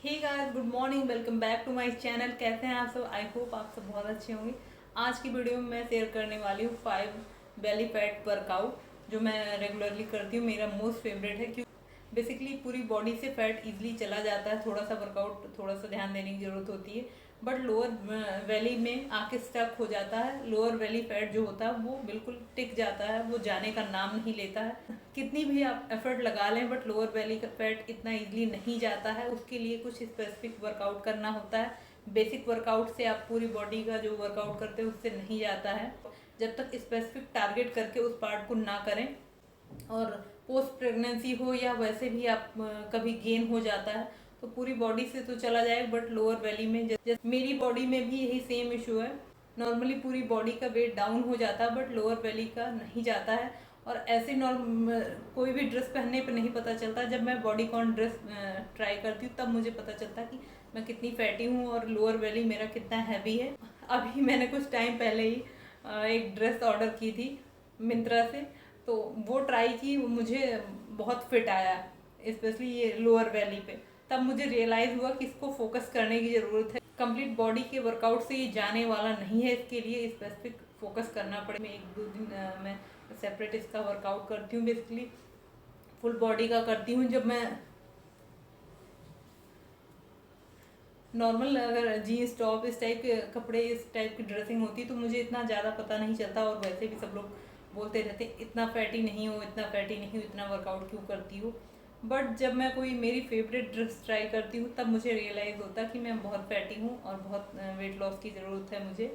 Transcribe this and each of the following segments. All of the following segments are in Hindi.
Hey guys, good morning. Welcome back to my channel. कैसे हैं आप सब? आई होप आप सब बहुत अच्छे होंगे। आज की वीडियो में मैं शेयर करने वाली हूँ 5 बेली फैट वर्कआउट जो मैं रेगुलरली करती हूँ। मेरा मोस्ट फेवरेट है क्योंकि बेसिकली पूरी बॉडी से फैट इजीली चला जाता है। थोड़ा सा वर्कआउट, थोड़ा सा ध्यान देने की ज़रूरत होती है, बट लोअर वैली में आके स्टक हो जाता है। लोअर वैली फैट जो होता है वो बिल्कुल टिक जाता है, वो जाने का नाम नहीं लेता है। कितनी भी आप एफर्ट लगा लें बट लोअर वैली का फैट इतना इजीली नहीं जाता है। उसके लिए कुछ स्पेसिफिक वर्कआउट करना होता है। बेसिक वर्कआउट से आप पूरी बॉडी का जो वर्कआउट करते हैं उससे नहीं जाता है जब तक स्पेसिफिक टारगेट करके उस पार्ट को ना करें। और पोस्ट प्रेगनेंसी हो या वैसे भी आप कभी गेन हो जाता है तो पूरी बॉडी से तो चला जाए, बट लोअर वैली में जैसे मेरी बॉडी में भी यही सेम इशू है। नॉर्मली पूरी बॉडी का वेट डाउन हो जाता है बट लोअर वैली का नहीं जाता है। और ऐसे कोई भी ड्रेस पहनने पर नहीं पता चलता। जब मैं बॉडीकॉन ड्रेस ट्राई करती हूँ तब मुझे पता चलता कि मैं कितनी फैटी हूँ और लोअर वैली मेरा कितना हैवी है। अभी मैंने कुछ टाइम पहले ही एक ड्रेस ऑर्डर की थी मिंत्रा से, तो वो ट्राई की, वो मुझे बहुत फिट आया, स्पेशली ये लोअर वैली पे। तब मुझे रियलाइज़ हुआ कि इसको फोकस करने की ज़रूरत है। कंप्लीट बॉडी के वर्कआउट से ये जाने वाला नहीं है, इसके लिए स्पेसिफिक फोकस करना पड़े। मैं 1-2 दिन मैं सेपरेट इसका वर्कआउट करती हूँ। बेसिकली फुल बॉडी का करती हूँ। जब मैं नॉर्मल अगर जीन्स टॉप इस टाइप के कपड़े, इस टाइप की ड्रेसिंग होती तो मुझे इतना ज़्यादा पता नहीं चलता। और वैसे भी सब लोग बोलते रहते इतना फैटी नहीं हो, इतना फैटी नहीं हो, इतना वर्कआउट क्यों करती हो। बट जब मैं कोई मेरी फेवरेट ड्रेस ट्राई करती हूँ तब मुझे रियलाइज़ होता कि मैं बहुत फैटी हूँ और बहुत वेट लॉस की ज़रूरत है मुझे।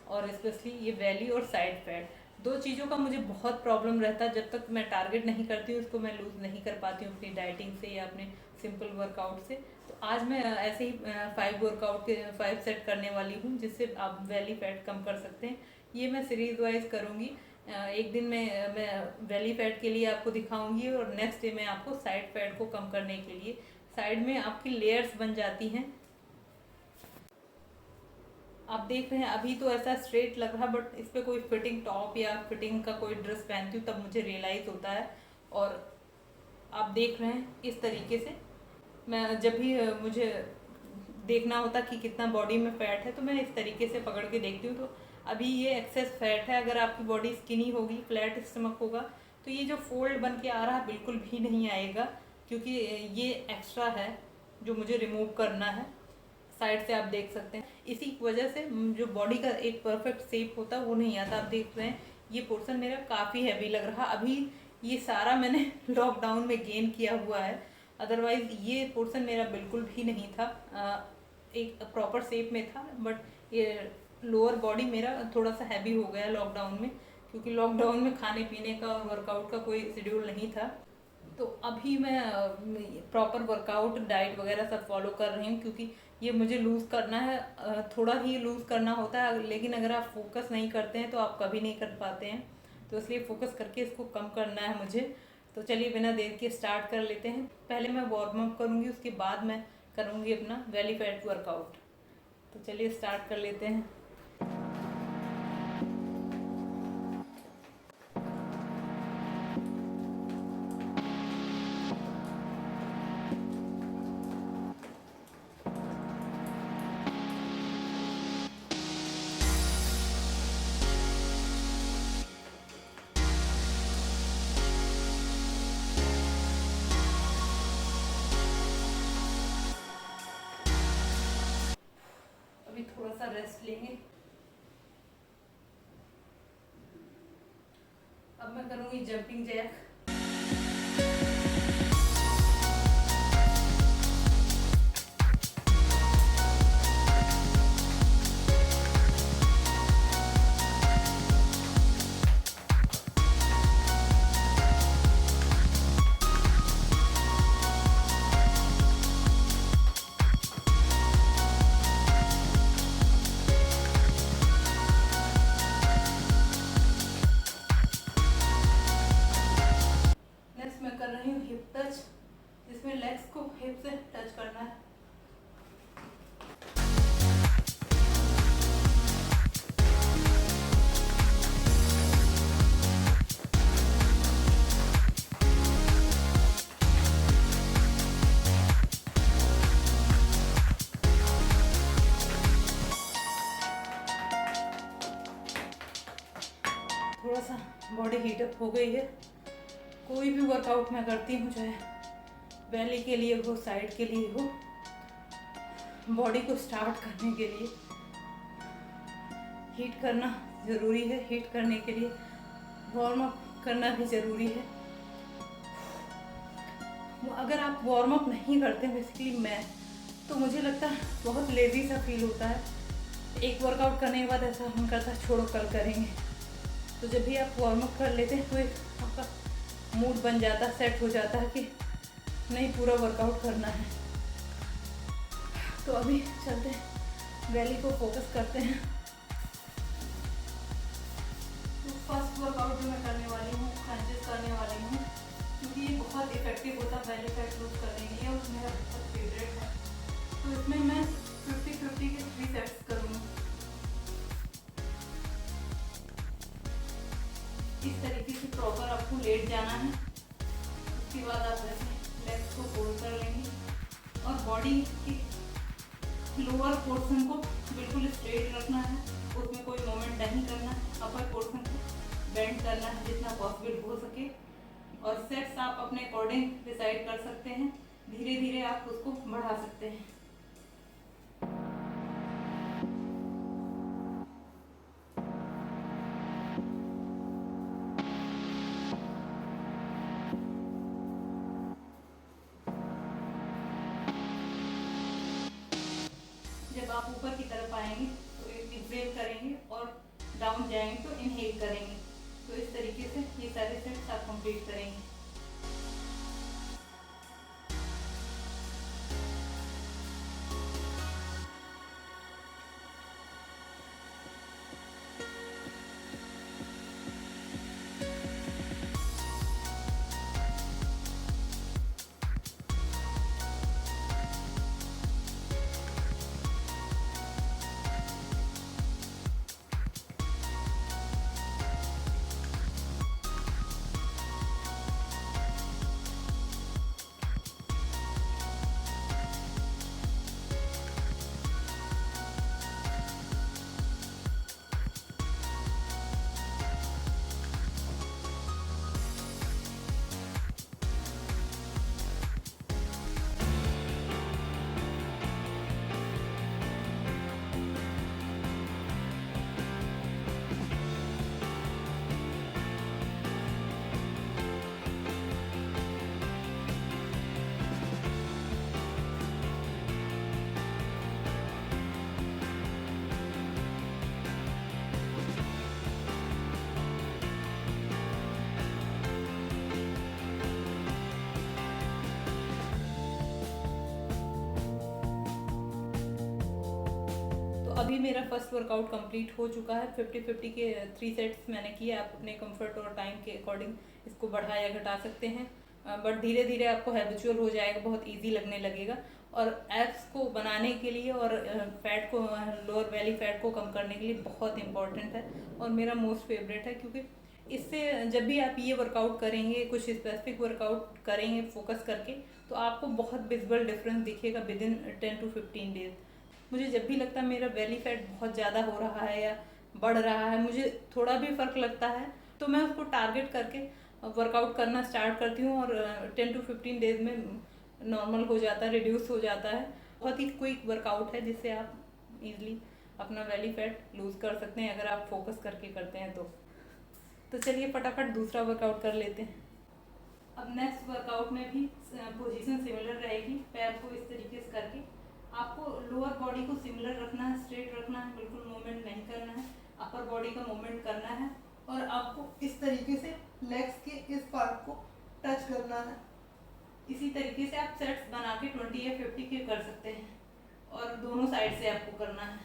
और स्पेशली ये वैली और साइड फैट, दो चीज़ों का मुझे बहुत प्रॉब्लम रहता है। जब तक मैं टारगेट नहीं करती हूँ उसको मैं लूज़ नहीं कर पाती हूँ अपनी डाइटिंग से या अपने सिंपल वर्कआउट से। तो आज मैं ऐसे ही 5 वर्कआउट के 5 सेट करने वाली हूँ जिससे आप वैली फैट कम कर सकते हैं। ये मैं सीरीज वाइज करूँगी। एक दिन में मैं वैली फैट के लिए आपको दिखाऊंगी और नेक्स्ट डे मैं आपको साइड फैट को कम करने के लिए। साइड में आपकी लेयर्स बन जाती हैं। आप देख रहे हैं अभी तो ऐसा स्ट्रेट लग रहा, बट इस पर कोई फिटिंग टॉप या फिटिंग का कोई ड्रेस पहनती हूँ तब मुझे रियलाइज़ होता है। और आप देख रहे हैं इस तरीके से मैं जब भी मुझे देखना होता कि कितना बॉडी में फैट है तो मैं इस तरीके से पकड़ के देखती हूँ। तो अभी ये एक्सेस फैट है। अगर आपकी बॉडी स्किनी होगी, फ्लैट स्टमक होगा, तो ये जो फोल्ड बन के आ रहा है बिल्कुल भी नहीं आएगा, क्योंकि ये एक्स्ट्रा है जो मुझे रिमूव करना है। साइड से आप देख सकते हैं इसी वजह से जो बॉडी का एक परफेक्ट शेप होता है वो नहीं आता। आप देख रहे हैं ये पोर्शन मेरा काफ़ी हैवी लग रहा। अभी ये सारा मैंने लॉकडाउन में गेन किया हुआ है, अदरवाइज ये पोर्शन मेरा बिल्कुल भी नहीं था। एक प्रॉपर शेप में था, बट ये लोअर बॉडी मेरा थोड़ा सा हैवी हो गया लॉकडाउन में, क्योंकि लॉकडाउन में खाने पीने का और वर्कआउट का कोई शेड्यूल नहीं था। तो अभी मैं प्रॉपर वर्कआउट, डाइट वगैरह सब फॉलो कर रही हूँ, क्योंकि ये मुझे लूज़ करना है। थोड़ा ही लूज़ करना होता है, लेकिन अगर आप फोकस नहीं करते हैं तो आप कभी नहीं कर पाते हैं। तो इसलिए फोकस करके इसको कम करना है मुझे। तो चलिए बिना देर के स्टार्ट कर लेते हैं। पहले मैं वार्म अप करूँगी, उसके बाद मैं करूँगी अपना वैली फैट वर्कआउट। तो चलिए स्टार्ट कर लेते हैं। अभी थोड़ा सा रेस्ट लेंगे। अब मैं करूँगी जंपिंग जैक। नेक्स्ट मैं कर रही हूँ हिप टच, जिसमें लेग्स को हिप से टच करना है। सा बॉडी हीटअप हो गई है। कोई भी वर्कआउट मैं करती हूँ, चाहे बेली के लिए हो, साइड के लिए हो, बॉडी को स्टार्ट करने के लिए हीट करना ज़रूरी है। हीट करने के लिए वार्म अप करना भी ज़रूरी है। अगर आप वार्म अप नहीं करते बेसिकली मैं, तो मुझे लगता है बहुत लेज़ी सा फील होता है। एक वर्कआउट करने के बाद ऐसा मन करता है छोड़ो कल करेंगे। तो जब भी आप वार्म अप कर लेते हैं तो एक आपका मूड बन जाता है, सेट हो जाता है कि नहीं पूरा वर्कआउट करना है। तो अभी चलते हैं, बेली को फोकस करते हैं। तो फर्स्ट वर्कआउट जो मैं करने वाली हूँ, क्रंचेस करने वाली हूँ, क्योंकि ये बहुत इफेक्टिव होता है बेली फैट लूज करने के लिए और मेरा बहुत फेवरेट है। तो इसमें मैं 50-50 के 3 सेट्स करूँगी। इस तरीके से प्रॉपर आपको लेट जाना है। उसके बाद आप ऐसे लेग्स को फोल्ड कर लेंगे और बॉडी की लोअर पोर्शन को बिल्कुल स्ट्रेट रखना है। उसमें कोई मोमेंट नहीं करना है। अपर पोर्शन को बेंड करना है जितना पॉसिबल हो सके। और सेट्स आप अपने अकॉर्डिंग डिसाइड कर सकते हैं। धीरे धीरे आप उसको बढ़ा सकते हैं। जब आप ऊपर की तरफ आएंगे तो एक्सहेल करेंगे और डाउन जाएंगे तो इनहेल करेंगे। तो इस तरीके से ये सारे सेट्स आप कंप्लीट करेंगे। अभी मेरा फर्स्ट वर्कआउट कंप्लीट हो चुका है। 50-50 के 3 सेट्स मैंने किए। आप अपने कंफर्ट और टाइम के अकॉर्डिंग इसको बढ़ा या घटा सकते हैं, बट धीरे धीरे आपको हैबिचुअल हो जाएगा, बहुत इजी लगने लगेगा। और एब्स को बनाने के लिए और फैट को, लोअर बेली फैट को कम करने के लिए बहुत इंपॉर्टेंट है और मेरा मोस्ट फेवरेट है। क्योंकि इससे जब भी आप ये वर्कआउट करेंगे, कुछ स्पेसिफिक वर्कआउट करेंगे फोकस करके, तो आपको बहुत विजिबल डिफरेंस दिखेगा विद इन 10 to 15 डेज। मुझे जब भी लगता है मेरा बेली फैट बहुत ज़्यादा हो रहा है या बढ़ रहा है, मुझे थोड़ा भी फ़र्क लगता है, तो मैं उसको टारगेट करके वर्कआउट करना स्टार्ट करती हूँ और 10 to 15 डेज में नॉर्मल हो जाता है, रिड्यूस हो जाता है। बहुत ही क्विक वर्कआउट है जिससे आप इजीली अपना बेली फैट लूज़ कर सकते हैं अगर आप फोकस करके करते हैं तो चलिए फटाफट दूसरा वर्कआउट कर लेते हैं। अब नेक्स्ट वर्कआउट में भी पोजीशन सिमिलर रहेगी। पैर को इस तरीके से करके आपको लोअर बॉडी को सिमिलर रखना है, स्ट्रेट रखना है, बिल्कुल मूवमेंट नहीं करना है। अपर बॉडी का मूवमेंट करना है और आपको इस तरीके से लेग्स के इस पार्ट को टच करना है। इसी तरीके से आप सेट्स बना के 20 या 50 के कर सकते हैं और दोनों साइड से आपको करना है।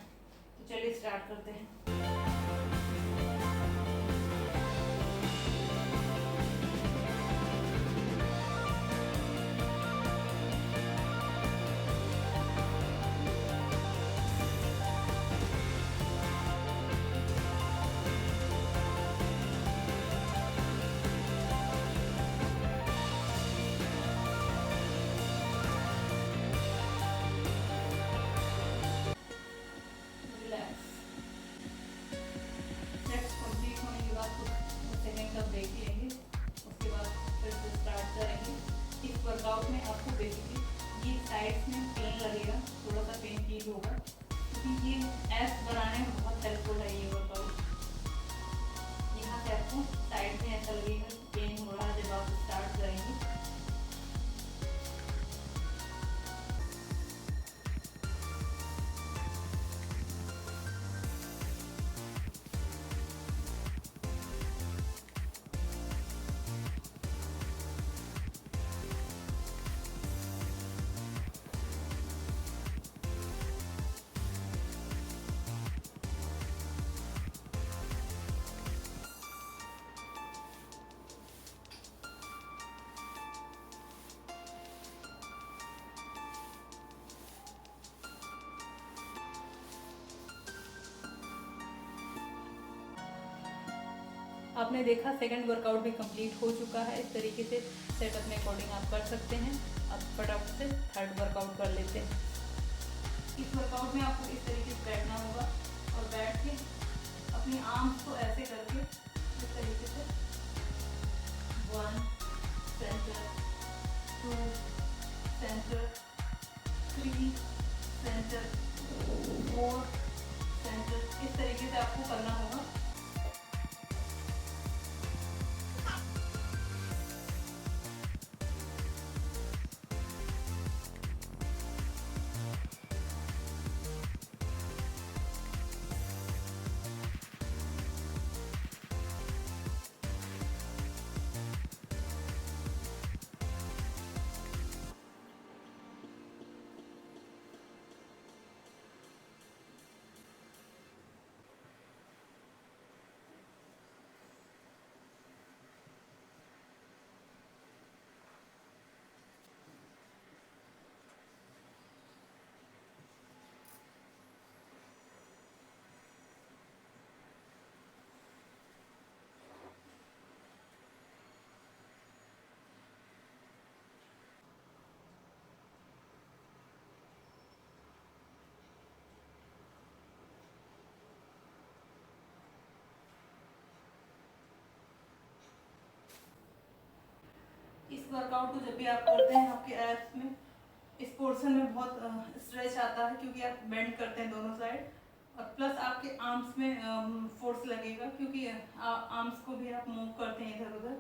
तो चलिए स्टार्ट करते हैं। पेन लगेगा, थोड़ा सा पेन फील होगा, क्योंकि ये एब्स बनाने में बहुत हेल्पफुल है ये वर्कआउट। यहाँ से आपको साइड में ऐसा लगेगा कि पेन हो रहा है जब आप स्टार्ट करेंगे। आपने देखा सेकंड वर्कआउट भी कंप्लीट हो चुका है। इस तरीके से सेट अपने अकॉर्डिंग आप कर सकते हैं। अब फटाफट से थर्ड वर्कआउट कर लेते हैं। इस वर्कआउट में आपको इस तरीके से बैठना होगा और बैठ के अपनी आर्म्स को ऐसे करके इस तरीके से 1 सेंटर, 2 सेंटर, 3 सेंटर, 4 सेंटर, इस तरीके से आपको करना होगा। इस वर्कआउट को जब भी आप करते हैं आपके एब्स में इस पोर्शन में बहुत स्ट्रेच आता है, क्योंकि आप बेंड करते हैं दोनों साइड, और प्लस आपके आर्म्स में फोर्स लगेगा, क्योंकि आर्म्स को भी आप मूव करते हैं इधर उधर।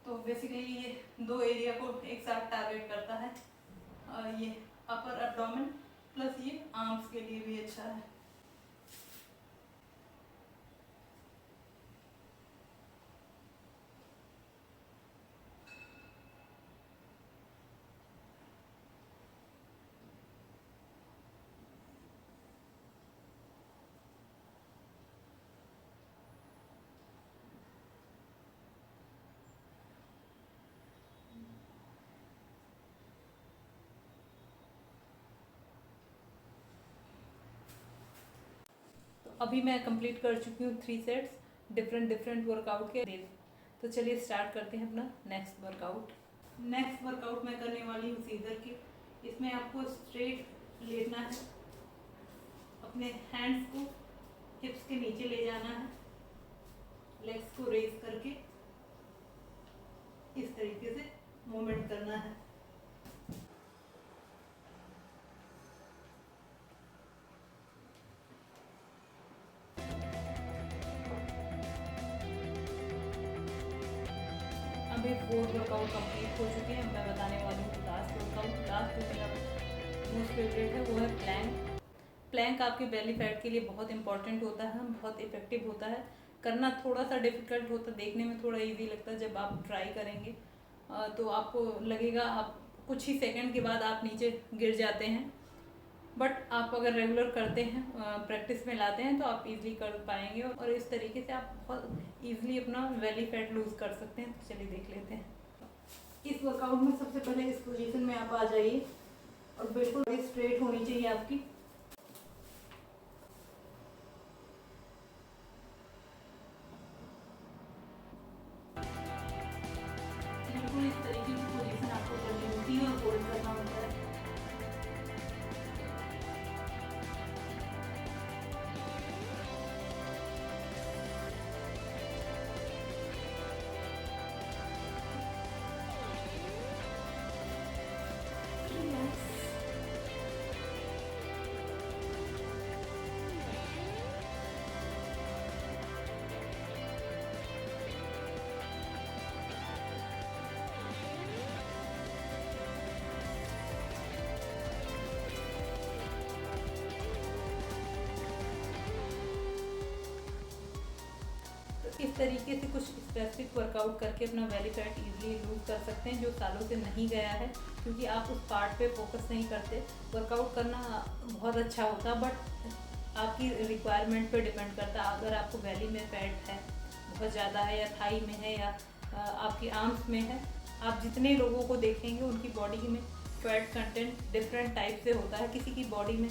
तो बेसिकली ये 2 एरिया को एक साथ टारगेट करता है। ये अपर एब्डोमेन प्लस ये आर्म्स के लिए भी अच्छा है। अभी मैं कंप्लीट कर चुकी हूँ 3 सेट्स डिफरेंट वर्कआउट के। तो चलिए स्टार्ट करते हैं अपना नेक्स्ट वर्कआउट। नेक्स्ट वर्कआउट मैं करने वाली हूँ सीजर की। इसमें आपको स्ट्रेट लेटना है, अपने हैंड्स को हिप्स के नीचे ले जाना है, लेग्स को रेज करके इस तरीके से मूवमेंट करना है। अभी 4 वर्कआउट कंप्लीट हो चुके हैं। मैं बताने वाली हूँ लास्ट वर्कआउट। लास्ट जो मेरा मोस्ट फेवरेट है वो है प्लैंक। प्लैंक आपके बेली फैट के लिए बहुत इंपॉर्टेंट होता है, बहुत इफेक्टिव होता है। करना थोड़ा सा डिफिकल्ट होता है, देखने में थोड़ा इजी लगता है। जब आप ट्राई करेंगे तो आपको लगेगा आप कुछ ही सेकंड के बाद आप नीचे गिर जाते हैं, बट आप अगर रेगुलर करते हैं, प्रैक्टिस में लाते हैं, तो आप इजीली कर पाएंगे और इस तरीके से आप बहुत इजीली अपना बेली फैट लूज कर सकते हैं। तो चलिए देख लेते हैं। इस वर्कआउट में सबसे पहले इस पोजीशन में आप आ जाइए और बिल्कुल स्ट्रेट होनी चाहिए आपकी। बिल्कुल इस तरीके की पोजीशन आपको करनी होती है और होल्ड करना होता है। इस तरीके से कुछ स्पेसिफिक वर्कआउट करके अपना बेली फैट ईजिली लूज कर सकते हैं जो सालों से नहीं गया है, क्योंकि आप उस पार्ट पे फोकस नहीं करते। वर्कआउट करना बहुत अच्छा होता, बट आपकी रिक्वायरमेंट पे डिपेंड करता है। अगर आपको बेली में फैट है बहुत ज़्यादा है, या थाई में है, या आपकी आर्म्स में है, आप जितने लोगों को देखेंगे उनकी बॉडी में फैट कंटेंट डिफरेंट टाइप से होता है। किसी की बॉडी में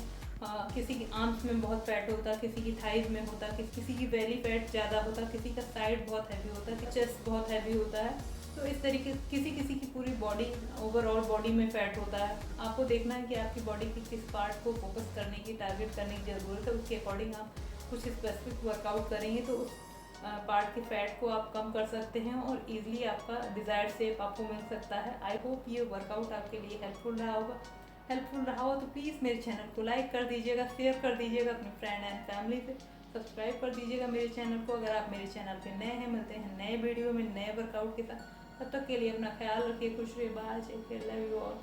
किसी की आर्म्स में बहुत फैट होता है, किसी की थाइज में होता है, किसी की बेली फैट ज़्यादा होता है, किसी का साइड बहुत हैवी होता है, चेस्ट बहुत हैवी होता है। तो इस तरीके किसी किसी की पूरी बॉडी, ओवरऑल बॉडी में फैट होता है। आपको देखना है कि आपकी बॉडी की किस पार्ट को फोकस करने की, टारगेट करने की ज़रूरत है। उसके अकॉर्डिंग आप कुछ स्पेसिफिक वर्कआउट करेंगे तो उस पार्ट के फैट को आप कम कर सकते हैं और इजीली आपका डिज़ायर्ड शेप आपको मिल सकता है। आई होप ये वर्कआउट आपके लिए हेल्पफुल रहा होगा। हेल्पफुल रहा हो तो प्लीज़ मेरे चैनल को लाइक कर दीजिएगा, शेयर कर दीजिएगा अपने फ्रेंड एंड फैमिली से, सब्सक्राइब कर दीजिएगा मेरे चैनल को अगर आप मेरे चैनल पे नए हैं। मिलते हैं नए वीडियो में नए वर्कआउट के साथ, तब तक के लिए अपना ख्याल रखिए, खुश रहिए, bye, take care, love you all.